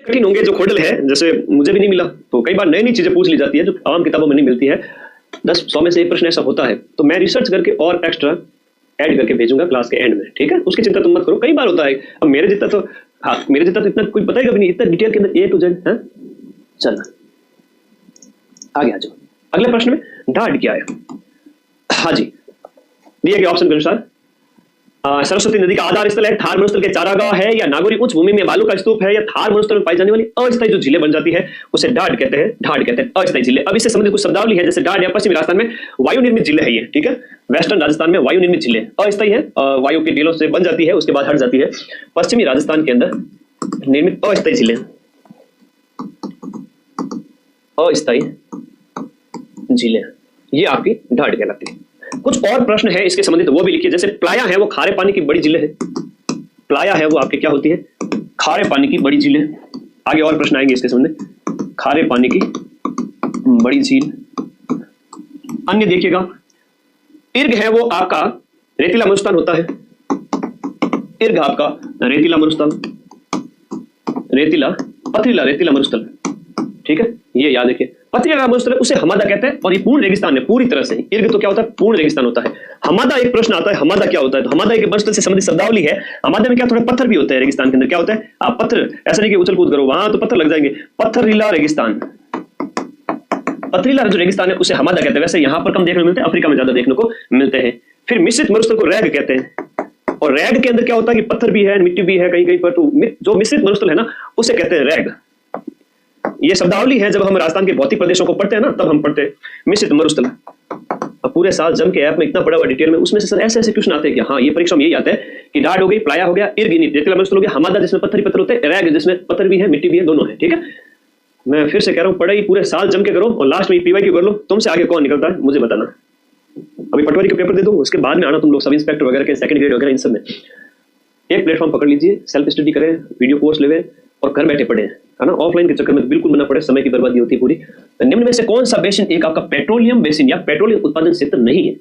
कठिन होंगे जो खोडल है, जैसे मुझे भी नहीं मिला, तो कई बार नई नई चीजें पूछ ली जाती है जो आम किताबों में नहीं मिलती है। 10-100 में से एक प्रश्न ऐसा होता है, तो मैं रिसर्च करके और एक्स्ट्रा ऐड करके भेजूंगा क्लास के एंड में, ठीक है? उसकी चिंता तुम मत करो। कई बार होता है, अब मेरे जितना तो इतना कोई पता ही कभी नहीं, इतना डिटेल के अंदर A to Z है। चल आगे आ जाओ। अगले प्रश्न में ढाड क्या है? हाँ जी, दिए गए ऑप्शन के अनुसार सरस्वती नदी का आधार स्थल है, थार मरुस्थल के चारागाह है, या नागौरी उच्च भूमि में बालू का स्तूप है, या थार मरुस्थल में पाई जाने वाली अस्थायी जो झीलें बन जाती है उसे ढाड कहते हैं। ढाड कहते हैं अस्थायी झीलें। अब इससे संबंधित कुछ शब्दावली है, जैसे ढाड या पश्चिमी राजस्थान में वायु निर्मित झीलें है ये, ठीक है? वेस्टर्न राजस्थान में वायु निर्मित झीलें अस्थायी है, वायु के ढीलों से बन जाती है, उसके बाद हट जाती है। पश्चिमी राजस्थान के अंदर निर्मित अस्थायी झीलें, अस्थायी झीलें, ये आपकी ढाड कहलाती है। कुछ और प्रश्न है इसके संबंधित, वो भी लिखिए। जैसे प्लाया है वो खारे पानी की बड़ी झीलें है, प्लाया है वो आपके क्या होती है? खारे पानी की बड़ी झीलें। आगे और प्रश्न आएंगे इसके संबंध, खारे पानी की बड़ी झील। अन्य देखिएगा, इर्ग है वो आपका रेतीला मरुस्थान होता है, इर्ग आपका रेतीला मरुस्थल, रेतीला पथरीला रेतीला मरुस्थल, ठीक है? ये याद रखिए, पथरीला मरुस्थल उसे हमादा कहते हैं, और ये पूर्ण रेगिस्तान है पूरी तरह से। इर्ग तो क्या होता है? पूर्ण रेगिस्तान होता है। हमादा एक प्रश्न आता है, हमादा क्या होता है? तो हमादा एक मरुस्थल से संबंधित शब्दावली है। हमादा में क्या थोड़े पत्थर भी होते हैं रेगिस्तान के अंदर, क्या होता है? आप पत्थर, ऐसा नहीं कि उछल कूद करो वहां तो पत्थर लग जाएंगे। पथरीला रेगिस्तान, पथरीला जो रेगिस्तान है उसे हमादा कहते हैं। वैसे यहाँ पर कम देखने को मिलते हैं, अफ्रीका में ज्यादा देखने को मिलते हैं। फिर मिश्रित मरुस्थल को रैग कहते हैं, और रैग के अंदर क्या होता है कि पत्थर भी है, मिट्टी भी है कहीं कहीं पर, तो जो मिश्रित मरुस्थल है ना उसे कहते हैं रैग। ये शब्दावली है, जब हम राजस्थान के भौतिक प्रदेशों को पढ़ते हैं ना तब हम पढ़ते हैं मिश्रित मरुस्थल। अब पूरे साल जम के ऐप में इतना पढ़ा हुआ डिटेल में, उसमें से सर ऐसे ऐसे क्वेश्चन आते हैं कि हाँ ये परीक्षा में यही आता है कि ढाड हो गई, प्लाया हो गया, इर्ग रेतीला मरुस्थल हो गया, हमादा जिसमें पत्थर ही पत्थर होते हैं, रैग जिसमें पत्थर भी है मिट्टी भी है, दोनों है, ठीक है? मैं फिर से कह रहा हूँ, पढ़ाई पूरे साल जम के करो और लास्ट में PYQ कर लो। तुमसे आगे कौन निकलता है मुझे बताना। अभी पटवारी का पेपर दे दो, उसके बाद में आना तुम लोग सब इंस्पेक्टर वगैरह के, सेकंड ग्रेड वगैरह, इन सब में एक प्लेटफॉर्म पकड़ लीजिए, सेल्फ स्टडी करें, वीडियो कोर्स लेवे और घर बैठे पढ़े, है ना? ऑफलाइन के चक्कर में बिल्कुल बना पड़े, समय की बर्बादी होती है पूरी। तो निम्न में से कौन सा बेसिन एक आपका पेट्रोलियम बेसिन या पेट्रोलियम उत्पादन क्षेत्र नहीं है?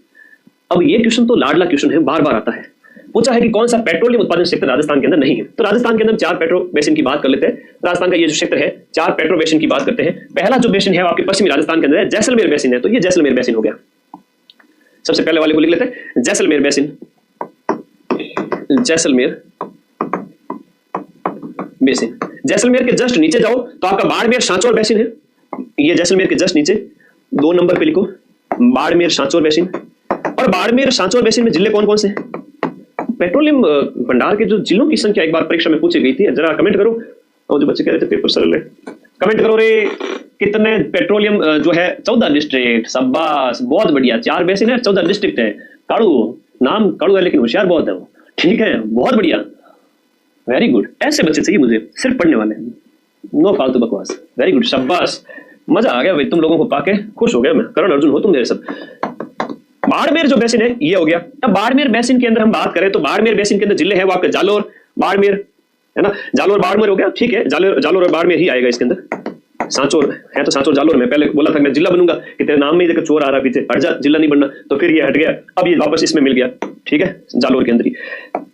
अब ये क्वेश्चन तो लाडला क्वेश्चन है, बार बार आता है। पूछा है कि कौन सा पेट्रोलियम उत्पादन क्षेत्र राजस्थान के अंदर नहीं है। तो राजस्थान के अंदर 4 पेट्रो बेसिन की बात कर लेते हैं। राजस्थान का ये जो क्षेत्र है 4 पेट्रो बेसिन की बात करते हैं। पहला जो बेसिन है आपके पश्चिमी राजस्थान के अंदर है, जैसलमेर बेसिन है। तो ये जैसलमेर बेसिन हो गया, सबसे पहले वाले को लिख लेते हैं, जैसलमेर बेसिन। जैसलमेर बेसिन, जैसलमेर के जस्ट नीचे जाओ तो आपका बाड़मेर सांचौर बेसिन है। ये जैसलमेर के जस्ट नीचे 2 नंबर पे लिखो बाड़मेर सांचौर बेसिन। और बाड़मेर सांचौर बेसिन में जिले कौन कौन से हैं? पेट्रोलियम भंडार के जो जिलों की संख्या एक बार परीक्षा में पूछी गई थी, जरा कमेंट करो। और जो बच्चे कह रहे थे पेपर सरल है, कमेंट करो रे कितने पेट्रोलियम जो है। 14 डिस्ट्रिक्ट, शाबाश, बहुत बढ़िया। 4 बेसिन है, 14 डिस्ट्रिक्ट है। काड़ू, नाम काड़ू है लेकिन होशियार बहुत है वो, ठीक है, बहुत बढ़िया, वेरी गुड। ऐसे बच्चे चाहिए मुझे, सिर्फ पढ़ने वाले, नो फालतू बकवास। वेरी गुड, शाबाश, मजा आ गया भाई, तुम लोगों को पाके खुश हो गया मैं। करण अर्जुन हो तुम मेरे सब। बाड़मेर जो बेसिन है ये हो गया। अब बाड़मेर बेसिन के अंदर हम बात करें तो बाड़मेर बेसिन के अंदर जिले हैं वो आपके जालोर, बाड़मेर, है ना? जालोर बाड़मेर हो गया, ठीक है, जालोर और बाड़मेर ही आएगा इसके अंदर। सांचौर है तो सांचौर जालोर में, पहले बोला था मैं जिला बनूंगा कि तेरे नाम में ही देखो चोर आ रहा पीछे, हट जा, जिला नहीं बनना, तो फिर ये हट गया, अब ये वापस इसमें मिल गया, ठीक है, जालोर के अंदर ही।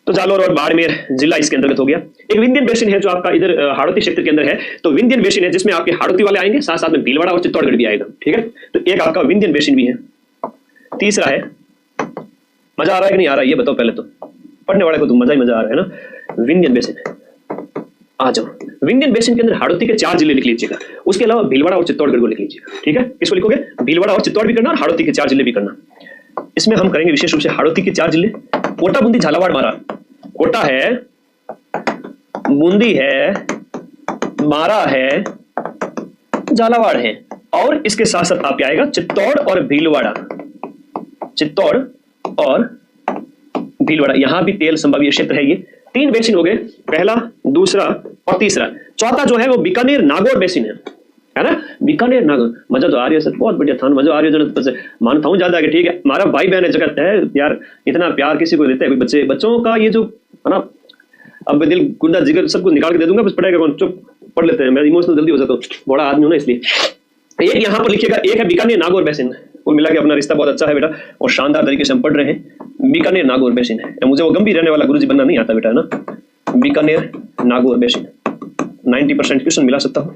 तो जालोर और बाड़मेर जिला इसके अंतर्गत हो गया। एक विंध्यन बेसिन है जो आपका इधर हाड़ौती क्षेत्र के अंदर है। तो विंध्यन बेसिन है जिसमें आपके हाड़ौती वाले आएंगे, साथ साथ में भीलवाड़ा और चित्तौड़गढ़ भी आएगा, ठीक है? तो एक आपका विंध्यन बेसिन भी है। तीसरा है, मजा आ रहा है कि नहीं आ रहा है ये बताओ पहले तो, पढ़ने वाले को तो मजा ही मजा आ रहा है ना। विंध्यन बेसिन आ जाओ। विंध्यन बेसिन के अंदर हाड़ौती के 4 जिले लिख लीजिएगा, उसके अलावा भीलवाड़ा और चित्तौड़गढ़ को लिख लीजिएगा, ठीक है? किसको लिखोगे? भीलवाड़ा और चित्तौड़ भी करना और हाड़ौती के 4 जिले भी करना। इसमें हम करेंगे विशेष रूप से हाड़ौती के 4 जिले, कोटा, बूंदी, झालावाड़, मारा। कोटा है, बूंदी है, मारा है, झालावाड़ है, और इसके साथ साथ आप आएगा चित्तौड़ और भीलवाड़ा। चित्तौड़ और भीलवाड़ा, यहां भी तेल संभाव्य क्षेत्र है। ये 3 बेसिन हो गए, पहला, दूसरा और तीसरा। चौथा जो है वो बीकानेर नागौर बेसिन है ना? बीकानेर नागौर, मजा तो आ रही है सर, बहुत बढ़िया था, मजा आ रही है, मानता हूं ज्यादा आगे, ठीक है। हमारा भाई बहन है, जगत है यार, इतना प्यार किसी को देते हैं कोई बच्चे, बच्चों का ये जो है ना, अब दिल गुंडा जिगर सबको निकाल के दे दूंगा, बस पढ़ेगा कौन? चुप पढ़ लेते हैं, मैं इमोशनल जल्दी हो जाता हूँ, बड़ा आदमी हूं ना इसलिए। एक यहाँ पर लिखिएगा, एक है बीकानेर नागौर बेसिन, कुल मिला के अपना रिश्ता बहुत अच्छा है बेटा, और शानदार तरीके से हम पढ़ रहे हैं। बीकानेर नागौर बेसिन है, मुझे वो गंभीर रहने वाला गुरुजी बनना नहीं आता बेटा, है ना? बीकानेर नागौर बेसिन, 90% क्वेश्चन मिला सकता हूँ,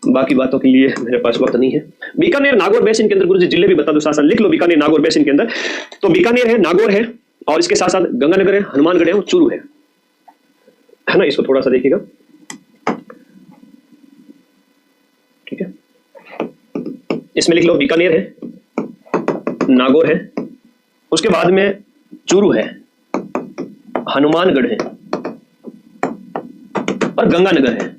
बाकी बातों के लिए मेरे पास वक्त नहीं है। बीकानेर नागौर बेसिन के अंदर गुरुजी जिले भी बता दो, साथ लिख लो बीकानेर नागौर बेसिन के अंदर। तो बीकानेर है, नागौर है, और इसके साथ साथ गंगानगर है, हनुमानगढ़ है और चूरू है ना। इसको थोड़ा सा देखिएगा, ठीक है। इसमें लिख लो बीकानेर है, नागौर है, उसके बाद में चूरू है, हनुमानगढ़ है और गंगानगर है।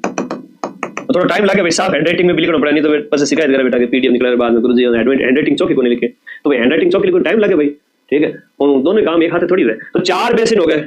थोड़ा टाइम लगे भाई, साफ हैंड राइटिंग में भी लिखना पड़ा, नहीं तो बस शिकायत करे बेटा कि पीडीएफ निकला बाद में गुरुजी हैंड राइटिंग चौकी को नहीं लिखे, तो भाई हैंड राइटिंग चौकी लिखो टाइम लगे भाई, ठीक है। और दोनों काम एक हाथ थोड़ी रहे। तो 4 बेसिन हो गए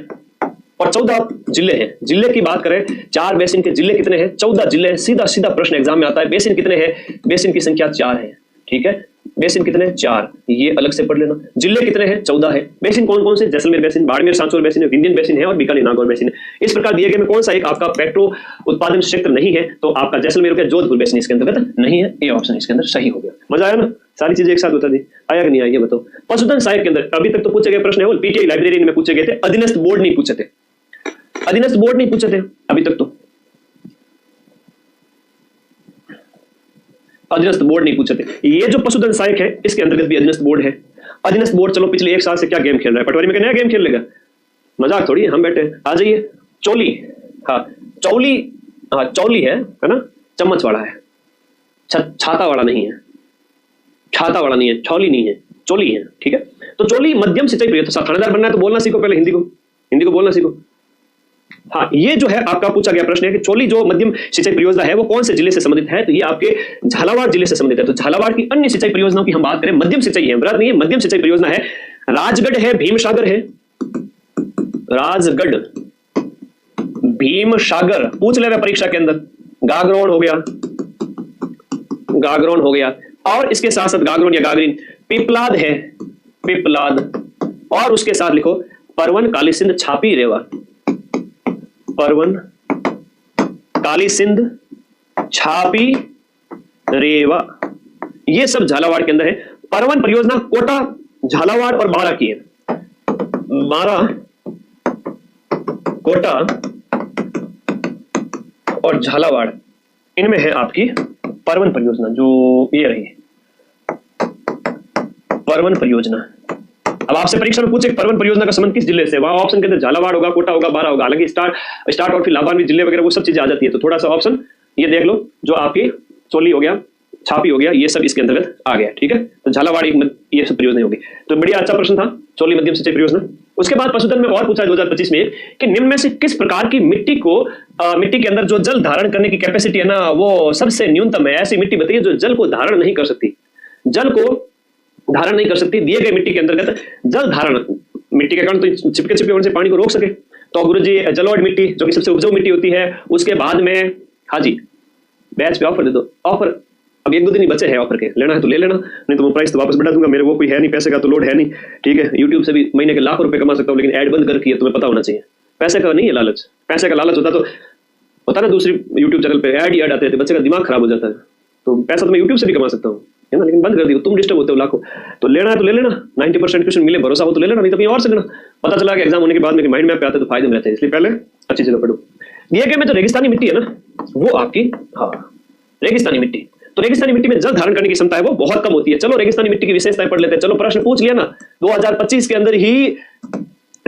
और 14 जिले हैं। जिले की बात करें, 4 बेसिन के जिले कितने हैं? 14 जिले हैं। सीधा सीधा प्रश्न एग्जाम में आता है, बेसिन कितने हैं? बेसिन की संख्या 4 है, ठीक है। बेसिन कितने? 4, ये अलग से पढ़ लेना। जिले कितने हैं? 14 है। बेसिन कौन कौन से? जैसलमेर बेसिन, बाड़मेर सांचौर बेसिन है, विंध्यन बेसिन है और बीकानेर नागौर बेसिन है। इस प्रकार दिए गए में कौन सा एक आपका पेट्रो उत्पादन क्षेत्र नहीं है? तो आपका जैसलमेर का जोधपुर बेसिन इसके अंतर्गत नहीं है। ए ऑप्शन इसके अंदर सही हो गया। मजा आया ना? सारी चीजें एक साथ बता दी, आया कि नहीं आया ये बताओ। पशुधन सहायक के अंदर अभी तक तो पूछे गए प्रश्न है वो पीटीआई लाइब्रेरी में पूछे गए थे, अधीनस्थ बोर्ड नहीं पूछे थे, अधीनस्थ बोर्ड नहीं पूछे थे अभी तक, तो अधीनस्थ बोर्ड नहीं पूछे थे। ये जो पशुधन सहायक है इसके अंतर्गत भी अधीनस्थ बोर्ड है। अधीनस्थ बोर्ड चलो पिछले 1 साल से क्या गेम खेल रहा है? पटवारी में क्या नया गेम खेल लेगा? मजाक थोड़ी है, हम बैठे आ जाइए। चोली, हाँ चौली, हाँ चौली है ना, चम्मच वाला है, छाता वाला नहीं है, छाता वाला नहीं है, चौली नहीं है, चोली है, ठीक है। तो चोली मध्यम सिंचाई प्रयोग, तो थानेदार बनना है तो बोलना सीखो पहले, हिंदी को बोलना सीखो। हाँ, ये जो है आपका पूछा गया प्रश्न है कि चोली जो मध्यम सिंचाई परियोजना है वो कौन से जिले से संबंधित है? तो ये आपके झालावाड़ जिले से संबंधित है। तो झालावाड़ की अन्य सिंचाई परियोजनाओं की हम बात करें, मध्यम सिंचाई है, बराबर नहीं है, मध्यम सिंचाई परियोजना है। राजगढ़ है, भीमसागर है, राजगढ़ भीमसागर पूछ ले परीक्षा के अंदर। गागरोन हो गया, गागरोन हो गया, और इसके साथ साथ गागरोन या गागरीन, पिपलाद है, पिपलाद, और उसके साथ लिखो परवन, काली सिंध, छापी, रेवा, परवन, काली सिंध, छापी, रेवा, ये सब झालावाड़ के अंदर है। परवन परियोजना कोटा, झालावाड़ और बारा की है। बारा, कोटा और झालावाड़, इनमें है आपकी परवन परियोजना, जो ये रही परवन परियोजना। अब आपसे परीक्षा में पूछे परवन परियोजना का संबंध किस जिले से, वहां ऑप्शन के अंदर झालावाड़ होगा, कोटा होगा, बारा होगा। हालांकि स्टार्ट और फिर लाभान्वित जिले वगैरह वो सब चीजें आ जाती है, तो थोड़ा सा ऑप्शन ये देख लो, जो आपकी चोली हो गया, छापी हो गया, ये सब इसके अंतर्गत आ गया, ठीक है। तो झालावाड़ ये सब परियोजना होगी। तो बढ़िया अच्छा प्रश्न था, चोली मध्यम सिंचाई परियोजना। उसके बाद पशुधन में और पूछा 2025 में कि निम्न में से किस प्रकार की मिट्टी को मिट्टी के अंदर जो जल धारण करने की कैपेसिटी है ना वो सबसे न्यूनतम है? ऐसी मिट्टी बताइए जो जल को धारण नहीं कर सकती, जल को धारण नहीं कर सकती, दिए गए मिट्टी के अंतर्गत जल धारण, मिट्टी के कारण तो चिपके होने से पानी को रोक सके। तो गुरुजी जलोढ़ मिट्टी जो कि सबसे उपजाऊ मिट्टी होती है, उसके बाद में हाँ जी बैच पे ऑफर दे दो, ऑफर अब 1-2 दिन ही बचे हैं ऑफर के, लेना है तो ले लेना, नहीं तो मैं प्राइस तो वापस बढ़ा दूंगा, मेरे वो कोई है नहीं, पैसे का तो लोड है नहीं, ठीक है। यूट्यूब से भी महीने के लाखों रुपए कमा सकता हूँ, लेकिन ऐड बंद कर रखी है, तुम्हें पता होना चाहिए। पैसे का नहीं है लालच, पैसे का लालच होता तो होता ना दूसरी यूट्यूब चैनल पे ऐड ही ऐड आते थे, बच्चे का दिमाग खराब हो जाता है। तो पैसा तो मैं यूट्यूब से भी कमा सकता हूँ, है ना, लेकिन बंद कर दियो, तुम डिस्टर्ब होते हो लाखों। तो लेना है तो ले लेना, 90% क्वेश्चन मिले, भरोसा हो तो ले लेना, नहीं तो कहीं और से लेना। पता चला कि एग्जाम होने के बाद में माइंड मैप पे आते तो फायदे में रहते हैं, इसलिए पहले अच्छी जगह पढ़ो। दिए गए में जो रेगिस्तानी मिट्टी है ना वो आपकी, हाँ रेगिस्तानी मिट्टी, तो रेगिस्तानी मिट्टी में जल धारण करने की क्षमता है वो बहुत कम होती है। चलो रेगिस्तानी मिट्टी की विशेषताएं पढ़ लेते हैं। चलो प्रश्न पूछ लिया ना, 2025 के अंदर ही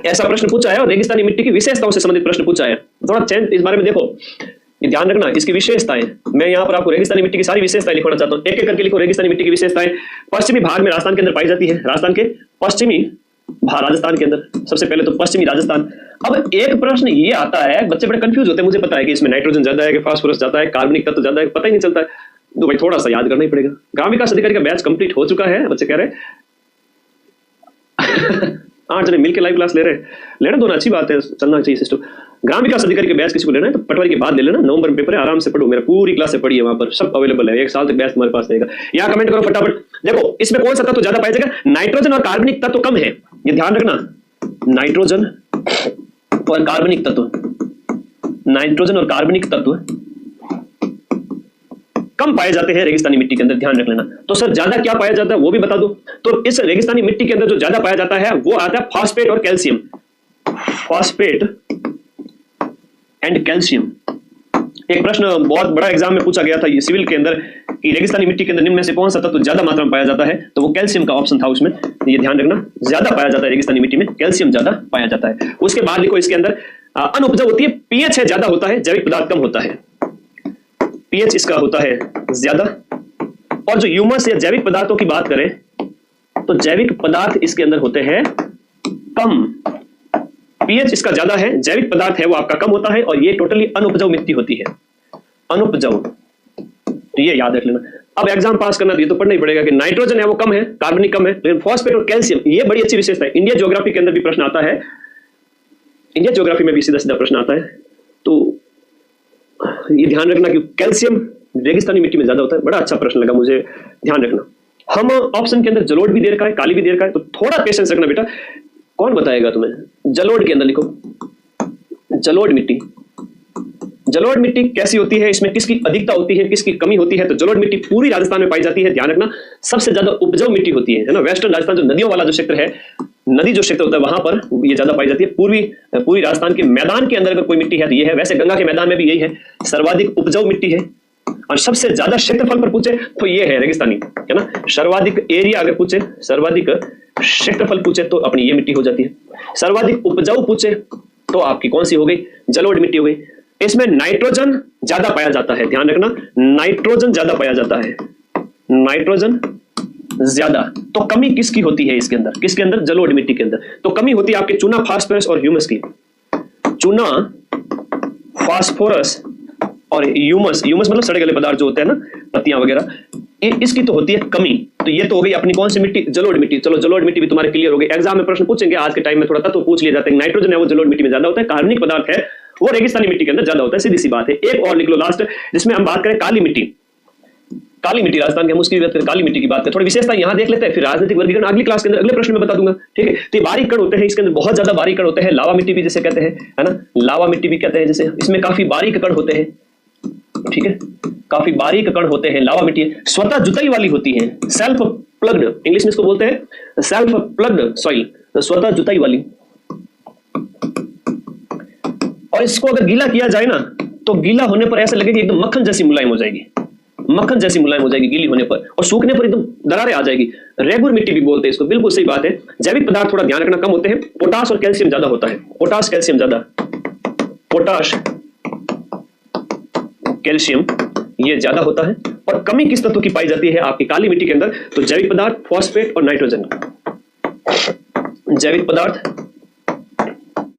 ऐसा प्रश्न पूछा है और रेगिस्तानी मिट्टी की विशेषताओं से संबंधित प्रश्न पूछा है। थोड़ा चेंज इस बारे में देखो, ये ध्यान रखना, इसकी विशेषताएं मैं यहाँ पर आपको रेगिस्तानी मिट्टी की सारी विशेषताएं लिखना चाहता हूँ, एक एक करके लिखो। रेगिस्तानी मिट्टी की विशेषताएं पश्चिमी भाग में राजस्थान के अंदर पाई जाती है, राजस्थान के पश्चिमी राजस्थान के अंदर, सबसे पहले तो पश्चिमी राजस्थान। अब एक प्रश्न ये आता है, बच्चे बड़े कंफ्यूज होते हैं, मुझे पता है कि इसमें नाइट्रोजन ज्यादा है कि फास्फोरस ज्यादा है, कार्बनिक तत्व ज्यादा है, पता ही नहीं चलता है, तो भाई थोड़ा सा याद करना ही पड़ेगा। ग्राम विकास अधिकारी का बैच कंप्लीट हो चुका है, बच्चे कह रहे 8 जने मिलकर लाइव क्लास ले रहे, लेना दोनों अच्छी बात है, चलना चाहिए सिस्टम। ग्राम विकास अधिकारी के बैच किसी को लेना है तो पटवारी के बाद ले लेना, नवंबर में पेपर है, आराम से पढ़ो, मेरा पूरी क्लास से पढ़िए, वहां पर सब अवेलेबल है, 1 साल तक बैच तुम्हारे पास रहेगा। यहाँ कमेंट करो फटाफट। देखो इसमें कौन सा तत्व ज्यादा पाया जाएगा? नाइट्रोजन और कार्बनिक तत्व कम है, ये ध्यान रखना, नाइट्रोजन और कार्बनिक तत्व, नाइट्रोजन और कार्बनिक तत्व कम पाए जाते हैं रेगिस्तानी मिट्टी के अंदर, ध्यान रख लेना। तो सर ज्यादा क्या पाया जाता है वो भी बता दो। तो इस रेगिस्तानी मिट्टी के अंदर जो ज्यादा पाया जाता है वो आता है फॉस्फेट और कैल्शियम, फॉस्फेट एंड कैल्शियम, एक प्रश्न बहुत बड़ा एग्जाम में पूछा गया था सिविल के अंदर कि रेगिस्तानी मिट्टी के अंदर निम्न में से कौन सा तत्व ज्यादा मात्रा में पाया जाता है, तो वो कैल्शियम का ऑप्शन था उसमें। ये ध्यान रखना, ज्यादा पाया जाता है रेगिस्तानी मिट्टी में, कैल्शियम ज्यादा पाया जाता है। उसके बाद लिखो इसके अंदर अनुपजाऊ होती है, पीएच है ज्यादा होता है, जैविक पदार्थ कम होता है, पीएच इसका होता है ज्यादा। और जो ह्यूमस या जैविक पदार्थों की बात करें तो जैविक पदार्थ इसके अंदर होते हैं कम, पीएच इसका ज्यादा है, जैविक पदार्थ है वो आपका कम होता है, और ये टोटली अनुपजाऊ मिट्टी होती है, अनुपजाऊ। तो ये याद रख लेना। अब एग्जाम पास करना दिए तो पढ़ना ही पड़ेगा कि नाइट्रोजन है वो कम है, कार्बनिक कम है, लेकिन फॉस्फेट और कैल्शियम ये बड़ी अच्छी विशेषता है। इंडिया ज्योग्राफी के अंदर भी प्रश्न आता है, इंडिया ज्योग्राफी में भी सीधा सीधा प्रश्न आता है, तो ये ध्यान रखना कि कैल्शियम रेगिस्तानी मिट्टी में ज्यादा होता है। बड़ा अच्छा प्रश्न लगा मुझे, ध्यान रखना। हम ऑप्शन के अंदर जलोढ़ भी दे रखा है, काली भी दे रखा है, तो थोड़ा पेशेंस रखना बेटा। कौन बताएगा तुम्हें? जलोढ़ के अंदर लिखो, जलोढ़ मिट्टी। जलोढ़ मिट्टी कैसी होती है, इसमें किसकी अधिकता होती है, किसकी कमी होती है? तो जलोढ़ मिट्टी पूरी राजस्थान में पाई जाती है, ध्यान रखना। सबसे ज्यादा उपजाऊ मिट्टी होती है ना, वेस्टर्न राजस्थान जो नदियों वाला जो क्षेत्र है, नदी जो क्षेत्र होता है वहां पर ये ज्यादा पाई जाती है। पूरी राजस्थान के मैदान के अंदर अगर कोई मिट्टी है तो ये है। वैसे गंगा के मैदान में भी यही है, सर्वाधिक उपजाऊ मिट्टी है। और सबसे ज्यादा क्षेत्रफल पर पूछे तो ये है रेगिस्तानी, है ना। सर्वाधिक एरिया अगर पूछे, सर्वाधिक क्षेत्रफल पूछे तो अपनी ये मिट्टी हो जाती है। सर्वाधिक उपजाऊ पूछे तो आपकी कौन सी हो गई? जलोढ़ मिट्टी हो गई। इसमें नाइट्रोजन ज्यादा पाया जाता है, ध्यान रखना, नाइट्रोजन ज्यादा पाया जाता है, नाइट्रोजन ज्यादा। तो कमी किसकी होती है इसके अंदर? किसके अंदर? जलोढ़ मिट्टी के अंदर। तो कमी होती है आपके चूना, फास्फोरस और ह्यूमस की। चूना, फास्फोरस और ह्यूमस, ह्यूमस मतलब सड़े गले पदार्थ जो होते हैं ना, पत्तियां वगैरह, इसकी तो होती है कमी। तो ये तो हो गई अपनी कौन सी मिट्टी? जलोढ़ मिट्टी। चलो जलोढ़ मिट्टी भी तुम्हारे क्लियर हो गई। एग्जाम में प्रश्न पूछेंगे आज के टाइम में, थोड़ा तत्व पूछ लिए जाते हैं। नाइट्रोजन है वो जलोढ़ मिट्टी में ज्यादा होता है, कार्बनिक पदार्थ है वो रेगिस्तानी मिट्टी के अंदर ज्यादा होता है, सीधी सी बात है। एक और लिख लो लास्ट, जिसमें हम बात करें काली मिट्टी। काली मिट्टी राजस्थान की, हम उसकी बात करें, काली मिट्टी की बात करें। थोड़ी विशेषता यहां देख लेते हैं, फिर राजनीतिक वर्गीकरण अगली क्लास के अंदर अगले प्रश्न में बता दूंगा, ठीक है। तो ये बारीक कण होते हैं इसके अंदर, बहुत ज्यादा बारीक कण होते हैं। लावा मिट्टी भी जिसे कहते हैं, है ना, लावा मिट्टी भी कहते हैं जिसे, इसमें काफी बारीक कण होते हैं, ठीक है, काफी बारीक कण होते हैं। लावा मिट्टी स्वतः जुताई वाली होती है, सेल्फ प्लग्ड, इंग्लिश में इसको बोलते हैं सेल्फ प्लग्ड सॉइल, स्वतः जुताई वाली। और इसको अगर गीला किया जाए ना तो गीला होने पर ऐसा लगेगा एकदम मक्खन जैसी मुलायम हो जाएगी, मक्खन जैसी मुलायम हो जाएगी गीली होने पर, और सूखने पर एकदम दरारें आ जाएगी। रेगुर मिट्टी भी बोलते हैं इसको, बिल्कुल सही बात है। जैविक पदार्थ थोड़ा ध्यान रखना कम होते हैं, पोटास और कैल्शियम ज्यादा होता है, पोटास कैल्शियम ज्यादा, पोटाश कैल्शियम ये ज्यादा होता है। और कमी किस तत्व की पाई जाती है आपकी काली मिट्टी के अंदर? तो जैविक पदार्थ, फॉस्फेट और नाइट्रोजन। जैविक पदार्थ,